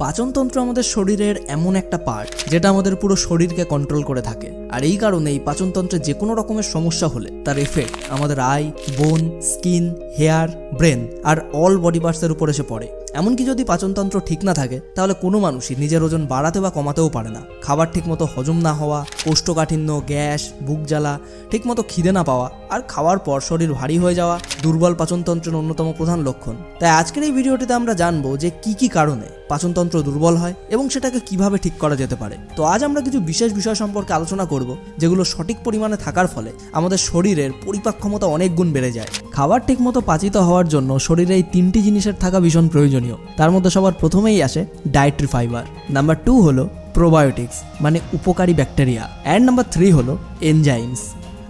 পাচনতন্ত্র আমাদের শরীরের এমন একটা পার্ট যেটা আমাদের পুরো শরীরকে কন্ট্রোল করে থাকে। আর এই কারণেই পাচনতন্ত্রে যে কোনো রকমের সমস্যা হলে তার এফেক্ট আমাদের আই, বোন, স্কিন, হেয়ার, ব্রেন আর অল বডি পার্টসের উপর এসে পড়ে। এমনকি যদি পাচনতন্ত্র ঠিক না থাকে তাহলে কোনো মানুষই নিজের ওজন বাড়াতে বা কমাতেও পারে না। খাবার ঠিকমতো হজম না হওয়া, কোষ্ঠকাঠিন্য, গ্যাস, বুক জ্বালা, ঠিকমতো খিদে না পাওয়া আর খাওয়ার পর শরীর ভারী হয়ে যাওয়া দুর্বল পাচনতন্ত্রের অন্যতম প্রধান লক্ষণ। তাই আজকের এই ভিডিওটিতে আমরা জানবো যে কি কারণে পাচনতন্ত্র দুর্বল হয় এবং সেটাকে কিভাবে ঠিক করা যেতে পারে। তো আজ আমরা কিছু বিশেষ বিষয় সম্পর্কে আলোচনা করব যেগুলো সঠিক পরিমাণে থাকার ফলে আমাদের শরীরের পরিপাক ক্ষমতা অনেক গুণ বেড়ে যায়। খাবার ঠিকমতো পাচিত হওয়ার জন্য শরীরে এই তিনটি জিনিসের থাকা ভীষণ প্রয়োজনীয়। তার মধ্যে সবার প্রথমেই আসে ডায়েটরি ফাইবার, নাম্বার 2 হলো প্রোবায়োটিক্স মানে উপকারী ব্যাকটেরিয়া, অ্যান্ড নাম্বার 3 হলো এনজাইমস।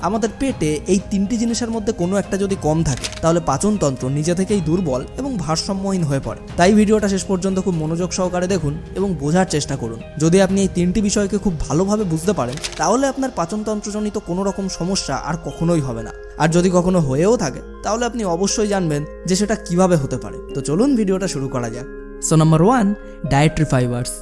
আমাদের পেটে এই তিনটি জিনিসের মধ্যে কোনো একটা যদি কম থাকে তাহলে পাচনতন্ত্র নিজে থেকেই দুর্বল এবং ভারসাম্যহীন হয়ে পড়ে। তাই ভিডিওটা শেষ পর্যন্ত খুব মনোযোগ সহকারে দেখুন এবং বোঝার চেষ্টা করুন। যদি আপনি এই তিনটি বিষয়কে খুব ভালোভাবে বুঝতে পারেন তাহলে আপনার পাচনতন্ত্রজনিত কোনো রকম সমস্যা আর কখনোই হবে না। আর যদি কখনো হয়েও থাকে তাহলে আপনি অবশ্যই জানবেন যে সেটা কিভাবে হতে পারে। তো চলুন ভিডিওটা শুরু করা যাক। So number 1, dietary fibres.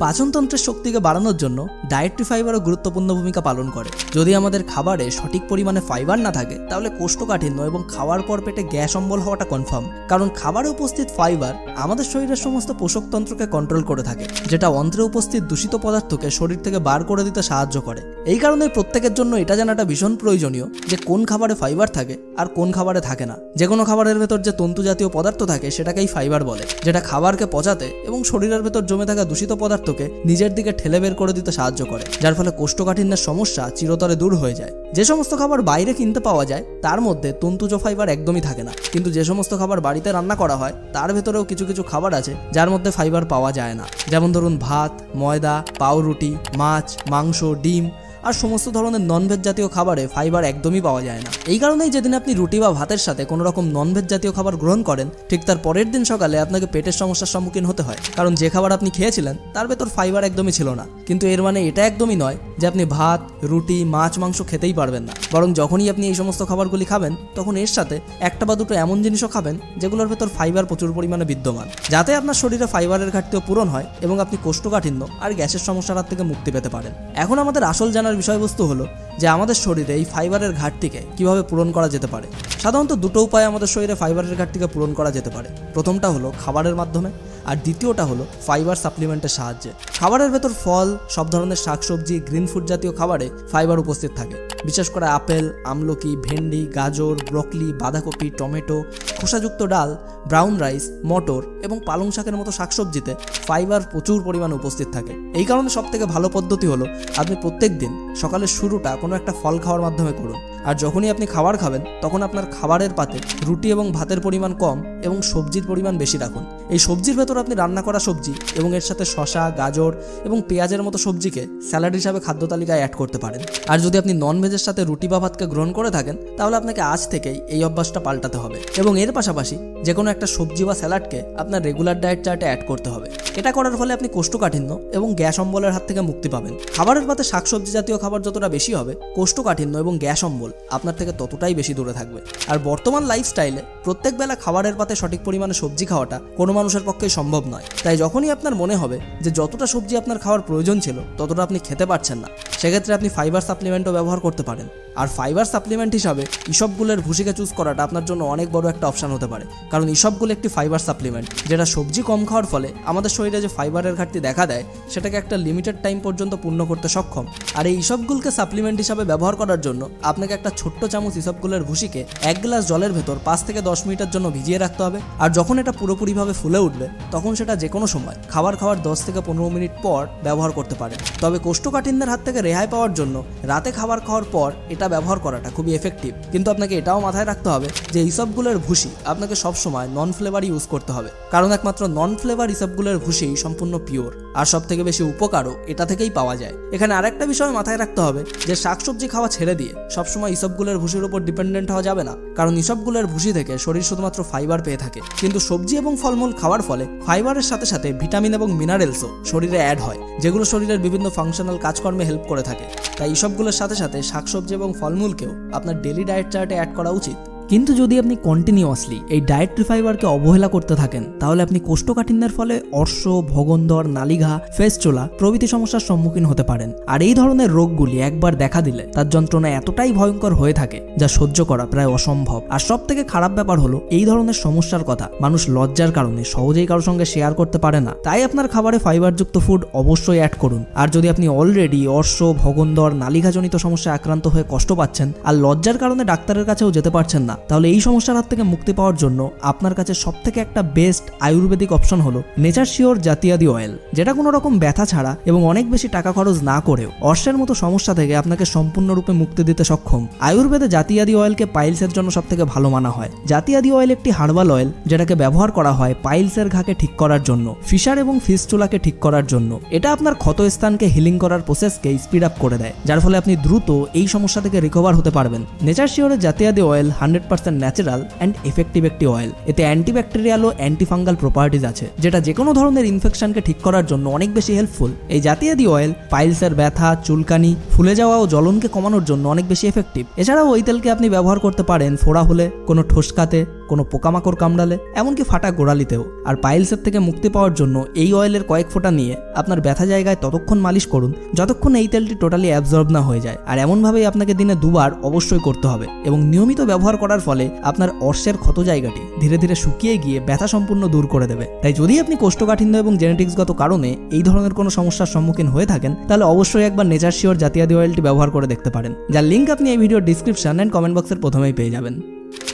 পাচনতন্ত্রের শক্তিকে বাড়ানোর জন্য ডায়েটরি ফাইবারও গুরুত্বপূর্ণ ভূমিকা পালন করে। যদি আমাদের খাবারে সঠিক পরিমাণে ফাইবার না থাকে তাহলে কোষ্ঠকাঠিন্য এবং খাওয়ার পর পেটে গ্যাস অম্বল হওয়াটা কনফার্ম। কারণ খাবারে উপস্থিত ফাইবার আমাদের শরীরের সমস্ত পোষকতন্ত্রকে কন্ট্রোল করে থাকে, যেটা অন্ত্রে উপস্থিত দূষিত পদার্থকে শরীর থেকে বার করে দিতে সাহায্য করে। এই কারণে প্রত্যেকের জন্য এটা জানাটা ভীষণ প্রয়োজনীয় যে কোন খাবারে ফাইবার থাকে আর কোন খাবারে থাকে না। যে কোনো খাবারের ভেতর যে তন্তু জাতীয় পদার্থ থাকে সেটাকেই ফাইবার বলে, যেটা খাবারকে পচাতে এবং শরীরের ভেতর জমে থাকা দূষিত পদার্থকে নিজের দিকে ঠেলে বের করে দিতে সাহায্য করে, যার ফলে কোষ্ঠকাঠিন্যের সমস্যা চিরতরে দূর হয়ে যায়। যে সমস্ত খাবার বাইরে কিনতে পাওয়া যায় তার মধ্যে তন্তুজ ফাইবার একদমই থাকে না, কিন্তু যে সমস্ত খাবার বাড়িতে রান্না করা হয় তার ভেতরেও কিছু কিছু খাবার আছে যার মধ্যে ফাইবার পাওয়া যায় না। যেমন ধরুন ভাত, ময়দা, পাউরুটি, মাছ, মাংস, ডিম আর সমস্ত ধরনের ননভেজ জাতীয় খাবারে ফাইবার একদমই পাওয়া যায় না। এই কারণেই যেদিন আপনি রুটি বা ভাতের সাথে কোনো রকম ননভেজ জাতীয় খাবার গ্রহণ করেন ঠিক তার পরের দিন সকালে আপনাকে পেটের সমস্যার সম্মুখীন হতে হয়, কারণ যে খাবার আপনি খেয়েছিলেন তার ভেতর ফাইবার একদমই ছিল না। কিন্তু এর মানে এটা একদমই নয় যে আপনি ভাত, রুটি, মাছ, মাংস খেতেই পারবেন না। বরং যখনই আপনি এই সমস্ত খাবারগুলি খাবেন তখন এর সাথে একটা বা দুটো এমন জিনিসও খাবেন যেগুলোর ভেতর ফাইবার প্রচুর পরিমাণে বিদ্যমান, যাতে আপনার শরীরে ফাইবারের ঘাটতিও পূরণ হয় এবং আপনি কোষ্ঠকাঠিন্য আর গ্যাসের সমস্যার হাত থেকে মুক্তি পেতে পারেন। এখন আমাদের আসল জানার বিষয়বস্তু হলো যে আমাদের শরীরে এই ফাইবারের ঘাটতিকে কিভাবে পূরণ করা যেতে পারে। সাধারণত দুটো উপায়ে আমাদের শরীরে ফাইবারের ঘাটতিকে পূরণ করা যেতে পারে। প্রথমটা হলো খাবারের মাধ্যমে আর দ্বিতীয়টা হলো ফাইবার সাপ্লিমেন্টের সাহায্যে। খাবারের ভেতর ফল, সব ধরনের শাকসবজি, গ্রিন ফুড জাতীয় খাবারে ফাইবার উপস্থিত থাকে। বিশেষ করে আপেল, আমলকি, ভেন্ডি, গাজর, ব্রকলি, বাঁধাকপি, টমেটো, খোসাযুক্ত ডাল, ব্রাউন রাইস, মটর এবং পালং শাকের মতো শাকসবজিতে ফাইবার প্রচুর পরিমাণে উপস্থিত থাকে। এই কারণে সবথেকে ভালো পদ্ধতি হলো আপনি প্রত্যেক দিন সকালের শুরুটা কোনো একটা ফল খাওয়ার মাধ্যমে করুন। আর যখনই আপনি খাবার খাবেন তখন আপনার খাবারের পাতে রুটি এবং ভাতের পরিমাণ কম এবং সবজির পরিমাণ বেশি রাখুন। এই সবজির ভেতর আপনি রান্না করা সবজি এবং এর সাথে শসা, গাজর এবং পেঁয়াজের মতো সবজিকে স্যালাড হিসাবে খাদ্য তালিকায় অ্যাড করতে পারেন। আর যদি আপনি নন ভেজের সাথে রুটি বা ভাতকে গ্রহণ করে থাকেন তাহলে আপনাকে আজ থেকেই এই অভ্যাসটা পাল্টাতে হবে এবং এর পাশাপাশি যে কোনো একটা সবজি বা স্যালাডকে আপনার রেগুলার ডায়েট চার্টে অ্যাড করতে হবে। এটা করার ফলে আপনি কোষ্ঠকাঠিন্য এবং গ্যাস অম্বলের হাত থেকে মুক্তি পাবেন। খাবারের পাতে শাকসবজি জাতীয় খাবার যতটা বেশি হবে কোষ্ঠকাঠিন্য এবং গ্যাস অম্বল আপনার থেকে ততটাই বেশি দূরে থাকবে। আর বর্তমান লাইফস্টাইলে প্রত্যেক বেলা খাবারের পাতে সঠিক পরিমাণে সবজি খাওয়াটা কোনো মানুষের পক্ষে সম্ভব নয়। তাই যখনই আপনার মনে হবে যে যতটা সবজি আপনার খাওয়ার প্রয়োজন ছিল ততটা আপনি খেতে পারছেন না, সেক্ষেত্রে আপনি ফাইবার সাপ্লিমেন্টও ব্যবহার করতে পারেন। আর ফাইবার সাপ্লিমেন্ট হিসাবে ইসবগুলের ভুসিকে চুজ করাটা আপনার জন্য অনেক বড় একটা অপশন হতে পারে, কারণ ইসবগুল একটি ফাইবার সাপ্লিমেন্ট যেটা সবজি কম খাওয়ার ফলে আমাদের শরীরে যে ফাইবারের ঘাটতি দেখা দেয় সেটাকে একটা লিমিটেড টাইম পর্যন্ত পূর্ণ করতে সক্ষম। আর এই ইসবগুলকে সাপ্লিমেন্ট হিসাবে ব্যবহার করার জন্য আপনাকে একটা ছোট্ট চামচ ইসবগুলের ভুসিকে 1 গ্লাস জলের ভেতর 5 থেকে 10 মিনিটের জন্য ভিজিয়ে রাখতে হবে। আর যখন এটা পুরোপুরিভাবে ফুলে উঠবে তখন সেটা যে কোনো সময় খাবার খাওয়ার 10 থেকে 15 মিনিট পর ব্যবহার করতে পারেন। তবে কোষ্ঠকাঠিন্যের হাত থেকে রেহাই পাওয়ার জন্য রাতে খাবার খাওয়ার পর এটা ব্যবহার করাটা খুবই এফেক্টিভ। কিন্তু আপনাকে এটাও মাথায় রাখতে হবে যে ইসবগুলের ভুসি আপনাকে সবসময় নন ফ্লেভার ইউজ করতে হবে, কারণ একমাত্র নন ফ্লেভার ইসবগুলের ভুসি সম্পূর্ণ পিওর আর সব থেকে বেশি উপকারও এটা থেকেই পাওয়া যায়। এখানে আরেকটা বিষয় মাথায় রাখতে হবে যে শাকসবজি খাওয়া ছেড়ে দিয়ে সবসময় ইসবগুলের ভুসির উপর ডিপেন্ডেন্ট হওয়া যাবে না, কারণ ইসবগুলের ভুসি থেকে শরীর শুধুমাত্র ফাইবার পেয়ে থাকে। কিন্তু সবজি এবং ফলমূল খাওয়ার ফলে ফাইবারের সাথে সাথে ভিটামিন এবং মিনারেলসও শরীরে অ্যাড হয়, যেগুলো শরীরের বিভিন্ন ফাংশনাল কাজকর্মে হেল্প করে থাকে। তাই ইসবগুলোর সাথে সাথে শাকসবজি এবং ফলমূলকেও আপনার ডেলি ডায়েট চার্টে অ্যাড করা উচিত। কিন্তু যদি আপনি কন্টিনিউয়াসলি এই ডায়েটরি ফাইবারকে অবহেলা করতে থাকেন তাহলে আপনি কোষ্ঠকাঠিন্যের ফলে অর্শ, ভগন্দর, নালিঘা, ফেস্টুলা প্রভৃতি সমস্যার সম্মুখীন হতে পারেন। আর এই ধরনের রোগগুলি একবার দেখা দিলে তার যন্ত্রণা এতটাই ভয়ঙ্কর হয়ে থাকে যা সহ্য করা প্রায় অসম্ভব। আর সব থেকে খারাপ ব্যাপার হলো এই ধরনের সমস্যার কথা মানুষ লজ্জার কারণে সহজেই কারোর সঙ্গে শেয়ার করতে পারে না। তাই আপনার খাবারে ফাইবারযুক্ত ফুড অবশ্যই অ্যাড করুন। আর যদি আপনি অলরেডি অর্শ, ভগন্দর, নালিঘাজনিত সমস্যায় আক্রান্ত হয়ে কষ্ট পাচ্ছেন আর লজ্জার কারণে ডাক্তারের কাছেও যেতে পারছেন না, তাহলে এই সমস্যার হাত থেকে মুক্তি পাওয়ার জন্য আপনার কাছে সবথেকে একটা বেস্ট আয়ুর্বেদিক অপশন হলো নেচার শিওর জাতিয়াদি অয়েল, যেটা কোনো রকম ব্যথা ছাড়া এবং অনেক বেশি টাকা খরচ না করেও অর্শের মতো সমস্যা থেকে আপনাকে সম্পূর্ণরূপে মুক্তি দিতে সক্ষম। আয়ুর্বেদে জাতিয়াদি অয়েলকে পাইলসের জন্য সবথেকে ভালো মানা হয়। জাতিয়াদি অয়েল একটি হার্বাল অয়েল যেটাকে ব্যবহার করা হয় পাইলসের ঘাকে ঠিক করার জন্য, ফিশার এবং ফিস্টুলাকে ঠিক করার জন্য। এটা আপনার ক্ষত স্থানকে হিলিং করার প্রসেসকে স্পিড আপ করে দেয়, যার ফলে আপনি দ্রুত এই সমস্যা থেকে রিকভার হতে পারবেন। নেচার শিওরের Jatyadi oil 100% natural and effective একটি অয়েল। এতে অ্যান্টিব্যাকটেরিয়াল ও অ্যান্টিফাঙ্গাল প্রপার্টিজ আছে, যেটা যে কোনো ধরনের ইনফেকশনকে ঠিক করার জন্য অনেক বেশি হেল্পফুল। এই জাতিয়াদি অয়েল পাইলসের ব্যথা, চুলকানি, ফুলে যাওয়া ও জ্বলনকে কমানোর জন্য অনেক বেশি এফেক্টিভ। এছাড়াও ওই তেলকে আপনি ব্যবহার করতে পারেন ফোড়া হলে, কোনো ঠোসকাতে, কোনো পোকামাকড় কামড়ালে, এমনকি ফাটা গোড়ালিতেও। আর পাইলসের থেকে মুক্তি পাওয়ার জন্য এই অয়েলের কয়েক ফোঁটা নিয়ে আপনার ব্যথা জায়গায় ততক্ষণ মালিশ করুন যতক্ষণ এই তেলটি টোটালি অ্যাবজর্ব না হয়ে যায়। আর এমনভাবেই আপনাকে দিনে 2 বার অবশ্যই করতে হবে এবং নিয়মিত ব্যবহার করার ফলে আপনার অর্শের ক্ষত জায়গাটি ধীরে ধীরে শুকিয়ে গিয়ে ব্যথা সম্পূর্ণ দূর করে দেবে। তাই যদি আপনি কোষ্ঠকাঠিন্য এবং জেনেটিক্সগত কারণে এই ধরনের কোনো সমস্যার সম্মুখীন হয়ে থাকেন তাহলে অবশ্যই একবার নেচার শিওর জাতিয়াদি অয়েলটি ব্যবহার করে দেখতে পারেন, যার লিঙ্ক আপনি এই ভিডিওর ডিসক্রিপশন অ্যান্ড কমেন্ট বক্সের প্রথমেই পেয়ে যাবেন।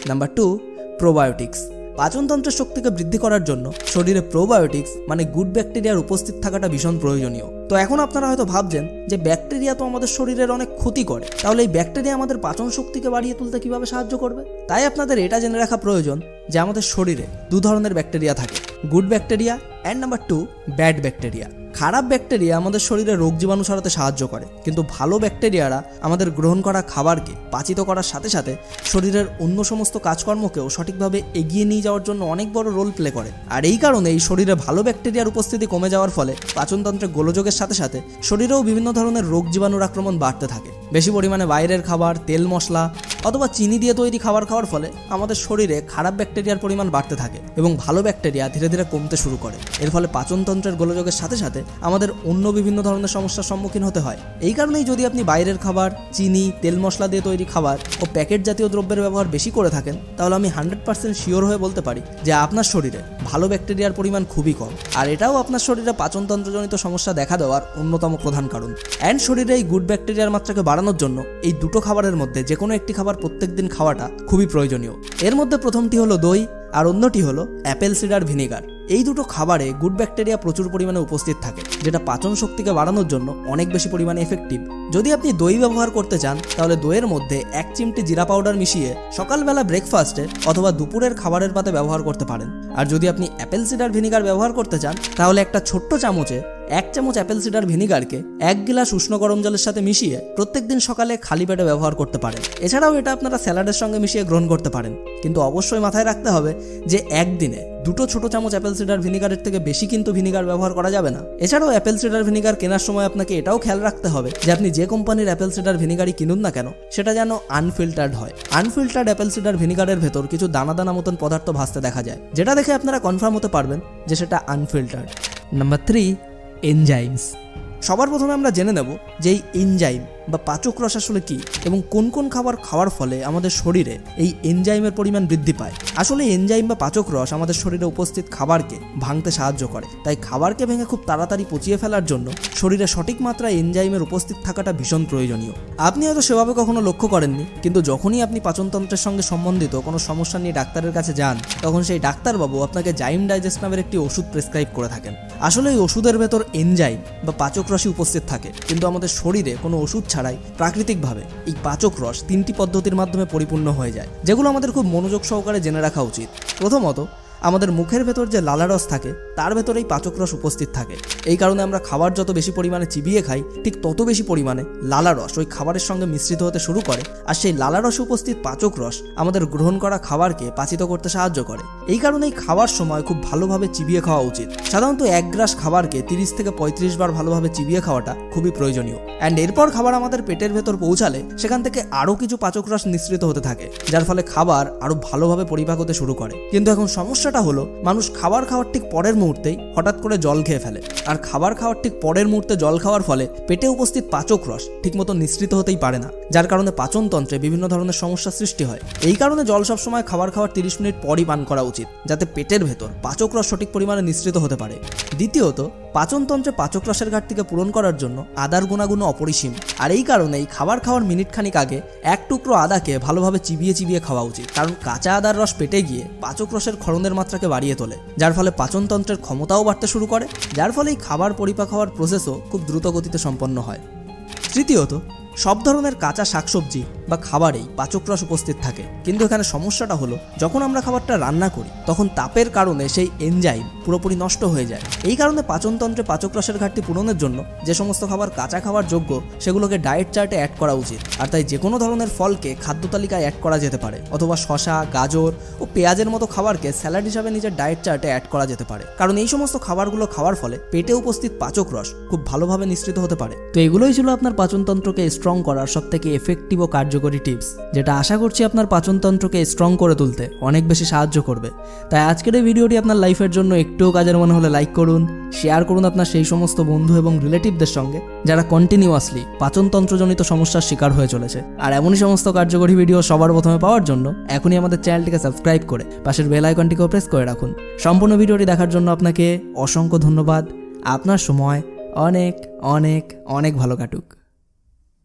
Number 2, probiotics. পাচনতন্ত্রের শক্তিকে বৃদ্ধি করার জন্য শরীরে প্রোবায়োটিক্স মানে গুড ব্যাকটেরিয়ার উপস্থিত থাকাটা ভীষণ প্রয়োজনীয়। তো এখন আপনারা হয়তো ভাবছেন যে ব্যাকটেরিয়া তো আমাদের শরীরের অনেক ক্ষতি করে, তাহলে এই ব্যাকটেরিয়া আমাদের পাচন শক্তিকে বাড়িয়ে তুলতে কিভাবে সাহায্য করবে? তাই আপনাদের এটা জেনে রাখা প্রয়োজন যে আমাদের শরীরে 2 ধরনের ব্যাকটেরিয়া থাকে, good bacteria and number 2 bad bacteria. খারাপ ব্যাকটেরিয়া আমাদের শরীরে রোগ জীবাণু ছড়াতে সাহায্য করে, কিন্তু ভালো ব্যাকটেরিয়ারা আমাদের গ্রহণ করা খাবারকে পাচিত করার সাথে সাথে শরীরের অন্য সমস্ত কাজকর্মকেও সঠিকভাবে এগিয়ে নিয়ে যাওয়ার জন্য অনেক বড় রোল প্লে করে। আর এই কারণেই শরীরে ভালো ব্যাকটেরিয়ার উপস্থিতি কমে যাওয়ার ফলে পাচনতন্ত্রে গোলযোগের সাথে সাথে শরীরেও বিভিন্ন ধরনের রোগ জীবাণুর আক্রমণ বাড়তে থাকে। বেশি পরিমাণে বাইরের খাবার, তেল মশলা অথবা চিনি দিয়ে তৈরি খাবার খাওয়ার ফলে আমাদের শরীরে খারাপ ব্যাকটেরিয়ার পরিমাণ বাড়তে থাকে এবং ভালো ব্যাকটেরিয়া ধীরে ধীরে কমতে শুরু করে। এর ফলে পাচনতন্ত্রের গোলযোগের সাথে সাথে আমাদের অন্য বিভিন্ন ধরনের সমস্যার সম্মুখীন হতে হয়। এই কারণেই যদি আপনি বাইরের খাবার, চিনি, তেল মশলা দিয়ে তৈরি খাবার ও প্যাকেট জাতীয় দ্রব্যের ব্যবহার বেশি করে থাকেন তাহলে আমি 100% শিওর হয়ে বলতে পারি যে আপনার শরীরে ভালো ব্যাকটেরিয়ার পরিমাণ খুবই কম। আর এটাও আপনার শরীরে পাচনতন্ত্রজনিত সমস্যা দেখা দেওয়ার অন্যতম প্রধান কারণ। অ্যান্ড শরীরে এই গুড ব্যাকটেরিয়ার মাত্রাকে বাড়ানোর জন্য এই 2টো খাবারের মধ্যে যে কোনো একটি খাবার প্রত্যেকদিন খাওয়াটা খুবই প্রয়োজনীয়। এর মধ্যে প্রথমটি হলো দই আর অন্যটি হলো অ্যাপেল সিডার ভিনিগার। এই 2টো খাবারে গুড ব্যাকটেরিয়া প্রচুর পরিমাণে উপস্থিত থাকে, যেটা পাচন শক্তিকে বাড়ানোর জন্য অনেক বেশি পরিমাণে এফেক্টিভ। যদি আপনি দই ব্যবহার করতে চান তাহলে দইয়ের মধ্যে 1 চিমটি জিরা পাউডার মিশিয়ে সকালবেলা ব্রেকফাস্টে অথবা দুপুরের খাবারের পাতে ব্যবহার করতে পারেন। আর যদি আপনি অ্যাপেল সিডার ভিনিগার ব্যবহার করতে চান তাহলে একটা ছোট্ট চামচে 1 চামচ অ্যাপেল সিডার ভিনিগারকে 1 গ্লাস উষ্ণ গরম জলের সাথে মিশিয়ে প্রত্যেকদিন সকালে খালি পেটে ব্যবহার করতে পারেন। এছাড়াও এটা আপনারা স্যালাডের সঙ্গে মিশিয়ে গ্রহণ করতে পারেন, কিন্তু অবশ্যই মাথায় রাখতে হবে যে একদিনে 2টো ছোট চামচ অ্যাপেল সিডার ভিনিগারের থেকে বেশি কিন্তু ভিনিগার ব্যবহার করা যাবে না। এছাড়াও অ্যাপেল সিডার ভিনিগার কেনার সময় আপনাকে এটাও খেয়াল রাখতে হবে যে আপনি যে কোম্পানির অ্যাপেল সিডার ভিনিগারই কিনুন না কেন সেটা যেন আনফিল্টার্ড হয়। আনফিল্টার্ড অ্যাপেল সিডার ভিনিগারের ভেতর কিছু দানা দানা মতন পদার্থ ভাসতে দেখা যায়, যেটা দেখে আপনারা কনফার্ম হতে পারবেন যে সেটা আনফিল্টার্ড। Number 3, enzymes. সবার প্রথমে আমরা জেনে নেব যে এই এনজাইম বা পাচক রস আসলে কি এবং কোন কোন খাবার খাওয়ার ফলে আমাদের শরীরে এই এনজাইমের পরিমাণ বৃদ্ধি পায়। আসলে এনজাইম বা পাচক রস আমাদের শরীরে উপস্থিত খাবারকে ভাঙতে সাহায্য করে, তাই খাবারকে ভেঙে খুব তাড়াতাড়ি পচিয়ে ফেলার জন্য শরীরে সঠিক মাত্রায় এনজাইমের উপস্থিত থাকাটা ভীষণ প্রয়োজনীয়। আপনি হয়তো সেভাবে কখনো লক্ষ্য করেননি, কিন্তু যখনই আপনি পাচনতন্ত্রের সঙ্গে সম্বন্ধিত কোনো সমস্যা নিয়ে ডাক্তারের কাছে যান তখন সেই ডাক্তারবাবু আপনাকে জাইম ডাইজেস্ট নামের একটি ওষুধ প্রেসক্রাইব করে থাকেন। আসলে এই ওষুধের ভেতর এনজাইম বা পাচক রসই উপস্থিত থাকে, কিন্তু আমাদের শরীরে কোনো ওষুধ ছাড়াই প্রাকৃতিকভাবে এই পাচক রস 3টি পদ্ধতির মাধ্যমে পরিপূর্ণ হয়ে যায়, যেগুলো আমাদের খুব মনোযোগ সহকারে জেনে রাখা উচিত। প্রথমত, আমাদের মুখের ভেতর যে লালারস থাকে তার ভেতরেই পাচক রস উপস্থিত থাকে। এই কারণে আমরা খাবার যত বেশি পরিমাণে চিবিয়ে খাই ঠিক তত বেশি পরিমাণে লালারস ওই খাবারের সঙ্গে মিশ্রিত হতে শুরু করে, আর সেই লালারসে উপস্থিত পাচক রস আমাদের গ্রহণ করা খাবারকে পাচিত করতে সাহায্য করে। এই কারণেই খাওয়ার সময় খুব ভালোভাবে চিবিয়ে খাওয়া উচিত। সাধারণত এক গ্রাস খাবারকে 30 থেকে 35 বার ভালোভাবে চিবিয়ে খাওয়াটা খুবই প্রয়োজনীয়। অ্যান্ড এরপর খাবার আমাদের পেটের ভেতর পৌঁছালে সেখান থেকে আরও কিছু পাচক রস নিঃসৃত হতে থাকে, যার ফলে খাবার আরও ভালোভাবে পরিপাক হতে শুরু করে। কিন্তু এখন সমস্যাটা হলো মানুষ খাবার খাওয়ার ঠিক পরের মুহূর্তেই হঠাৎ করে জল খেয়ে ফেলে, আর খাবার খাওয়ার ঠিক পরের মুহূর্তে জল খাওয়ার ফলে পেটে উপস্থিত পাচক রস ঠিকমতো নিঃসৃত হতেই পারে না, যার কারণে পাচনতন্ত্রে বিভিন্ন ধরনের সমস্যার সৃষ্টি হয়। এই কারণে জল সবসময় খাবার খাওয়ার 30 মিনিট পরই পান করা উচিত, যাতে পেটের ভেতর পাচক রস সঠিক পরিমাণে নিঃসৃত হতে পারে। দ্বিতীয়ত, পাচনতন্ত্রে পাচক রসের ঘাটতিকে পূরণ করার জন্য আদার গুণাগুণ অপরিসীম, আর এই কারণেই খাবার খাওয়ার মিনিট খানিক আগে এক টুকরো আদাকে ভালোভাবে চিবিয়ে চিবিয়ে খাওয়া উচিত, কারণ কাঁচা আদার রস পেটে গিয়ে পাচক রসের ক্ষরণের মাত্রাকে বাড়িয়ে তোলে, যার ফলে পাচনতন্ত্রের ক্ষমতাও বাড়তে শুরু করে, যার ফলে এই খাবার পরিপাক হওয়ার প্রসেসও খুব দ্রুত গতিতে সম্পন্ন হয়। তৃতীয়ত, সব ধরনের কাঁচা শাকসবজি বা খাবারেই পাচক রস উপস্থিত থাকে, কিন্তু এখানে সমস্যাটা হলো যখন আমরা খাবারটা রান্না করি তখন তাপের কারণে সেই এনজাইম পুরোপুরি নষ্ট হয়ে যায়। এই কারণে পাচনতন্ত্রে পাচক রসের ঘাটতি পূরণের জন্য যে সমস্ত খাবার কাঁচা খাওয়ার যোগ্য সেগুলোকে ডায়েট চার্টে অ্যাড করা উচিত, আর তাই যে কোনো ধরনের ফলকে খাদ্য তালিকায় অ্যাড করা যেতে পারে, অথবা শসা, গাজর ও পেঁয়াজের মতো খাবারকে স্যালাড হিসাবে নিজের ডায়েট চার্টে অ্যাড করা যেতে পারে, কারণ এই সমস্ত খাবারগুলো খাওয়ার ফলে পেটে উপস্থিত পাচক রস খুব ভালোভাবে নিঃসৃত হতে পারে। তো এগুলোই ছিল আপনার পাচনতন্ত্রকে স্ট্রং করার সবথেকে এফেক্টিভ ও কার্যকরী টিপস, যেটা আশা করছি আপনার পাচনতন্ত্রকে স্ট্রং করে তুলতে অনেক বেশি সাহায্য করবে। তাই আজকের এই ভিডিওটি আপনার লাইফের জন্য একটুও কাজের মনে হলে লাইক করুন, শেয়ার করুন আপনার সেই সমস্ত বন্ধু এবং রিলেটিভদের সঙ্গে যারা কন্টিনিউয়াসলি পাচনতন্ত্রজনিত সমস্যার শিকার হয়ে চলেছে। আর এমনই সমস্ত কার্যকরী ভিডিও সবার প্রথমে পাওয়ার জন্য এখনই আমাদের চ্যানেলটিকে সাবস্ক্রাইব করে পাশের বেল আইকনটিকেও প্রেস করে রাখুন। সম্পূর্ণ ভিডিওটি দেখার জন্য আপনাকে অসংখ্য ধন্যবাদ। আপনার সময় অনেক অনেক অনেক ভালো কাটুক।